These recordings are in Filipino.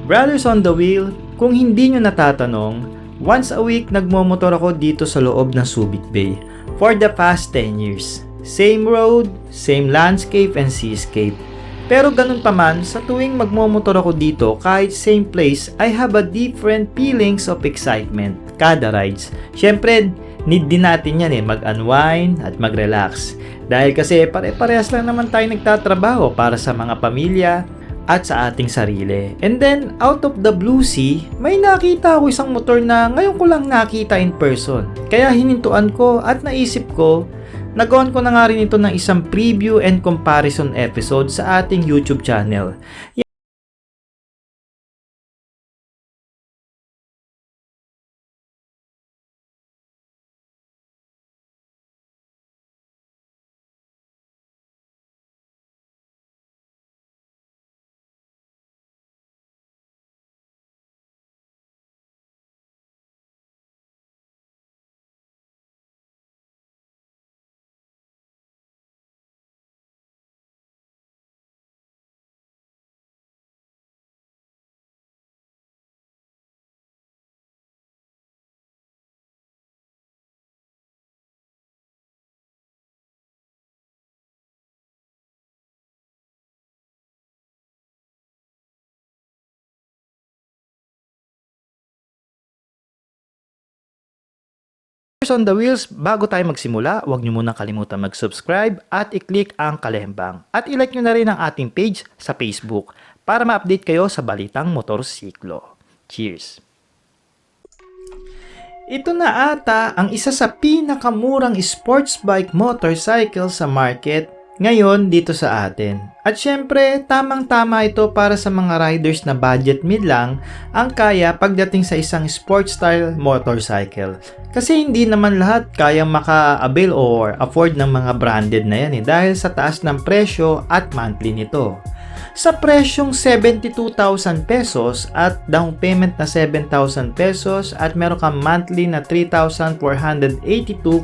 Brothers on the Wheel, kung hindi nyo natatanong, once a week nagmomotor ako dito sa loob ng Subic Bay for the past 10 years. Same road, same landscape and seascape. Pero ganun pa man, sa tuwing magmomotor ako dito kahit same place, I have a different feelings of excitement kada rides. Syempre, need din natin yan mag-unwind at mag-relax. Dahil kasi pare-parehas lang naman tayo nagtatrabaho para sa mga pamilya at sa ating sarili. And then, out of the blue sea, may nakita ako isang motor na ngayon ko lang nakita in person. Kaya hinintuan ko at naisip ko, nagawan ko na nga rin ito ng isang preview and comparison episode sa ating YouTube channel. On the wheels, bago tayo magsimula, huwag nyo muna kalimutan mag-subscribe at i-click ang kalembang. At i-like nyo na rin ang ating page sa Facebook para ma-update kayo sa balitang motorsiklo. Cheers! Ito na ata ang isa sa pinakamurang sports bike motorcycle sa market ngayon dito sa atin. At syempre, tamang-tama ito para sa mga riders na budget mid lang ang kaya pagdating sa isang sports style motorcycle. Kasi hindi naman lahat kayang maka-avail or afford ng mga branded na yan dahil sa taas ng presyo at monthly nito. Sa presyong 72,000 pesos at down payment na 7,000 pesos at meron kang monthly na 3,482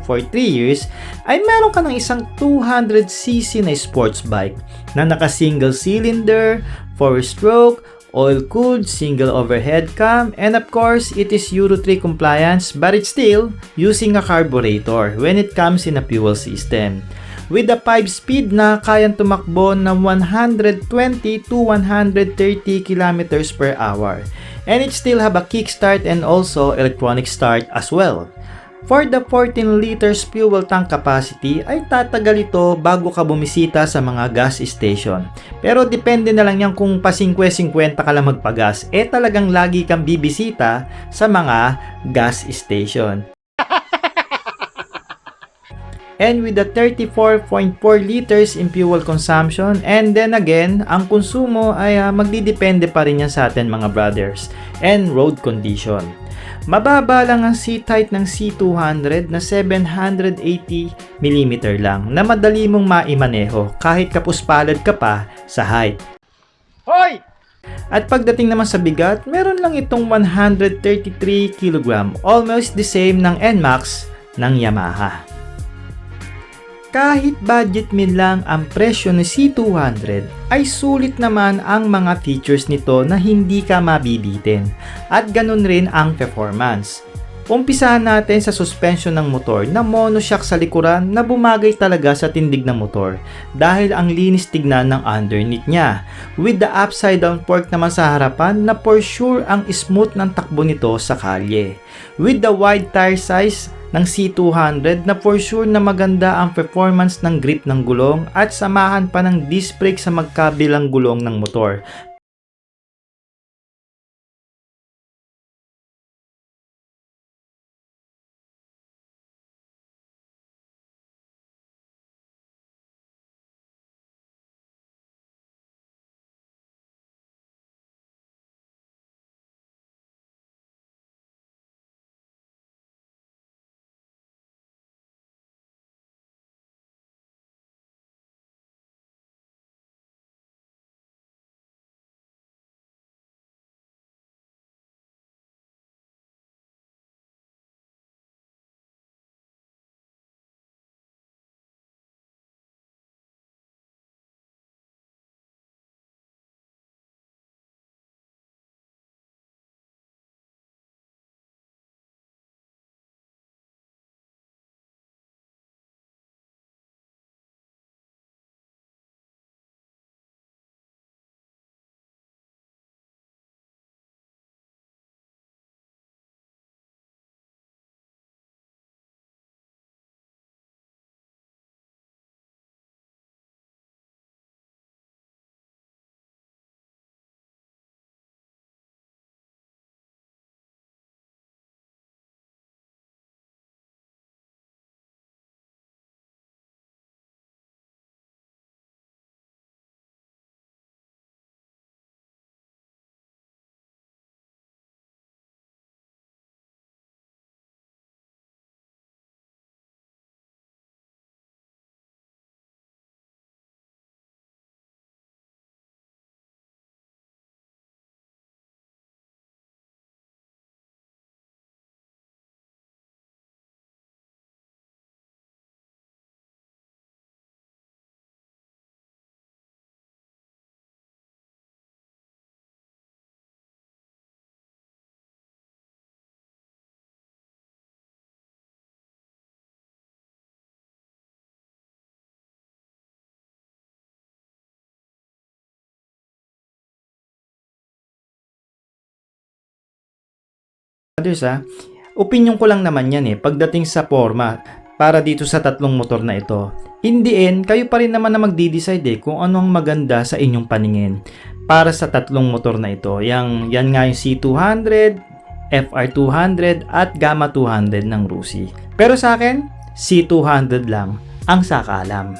for 3 years, ay meron ka ng isang 200cc na sports bike na naka single cylinder, 4-stroke, oil-cooled, single overhead cam, and of course, it is Euro 3 compliance but it's still using a carburetor when it comes in a fuel system. With a 5-speed na kayang tumakbo ng 120 to 130 kilometers per hour. And it still have a kickstart and also electronic start as well. For the 14 liters fuel tank capacity ay tatagal ito bago ka bumisita sa mga gas station. Pero depende na lang yan kung pa 50-50 ka lang magpagas, talagang lagi kang bibisita sa mga gas station. And with the 34.4 liters in fuel consumption, and then again, ang konsumo ay magdidepende pa rin yan sa atin mga brothers and road condition. Mababa lang ang seat height ng C200 na 780mm lang na madali mong maimaneho kahit kapuspalad ka pa sa height. Hoy! At pagdating naman sa bigat, meron lang itong 133 kg, almost the same ng NMAX ng Yamaha. Kahit budget mid lang ang presyo ng C200, ay sulit naman ang mga features nito na hindi ka mabibitin. At ganun rin ang performance. Umpisahan natin sa suspension ng motor na monoshock sa likuran na bumagay talaga sa tindig ng motor dahil ang linis tignan ng underneath niya. With the upside down fork naman sa harapan na for sure ang smooth ng takbo nito sa kalye. With the wide tire size ng C200 na for sure na maganda ang performance ng grip ng gulong at samahan pa ng disc brake sa magkabilang gulong ng motor. Others opinion ko lang naman yan pagdating sa forma para dito sa tatlong motor na ito. In the end, kayo pa rin naman na magdi-decide kung ano ang maganda sa inyong paningin para sa tatlong motor na ito. Yan nga yung C200, FR200 at Gamma 200 ng Rusi. Pero sa akin, C200 lang ang sakalam.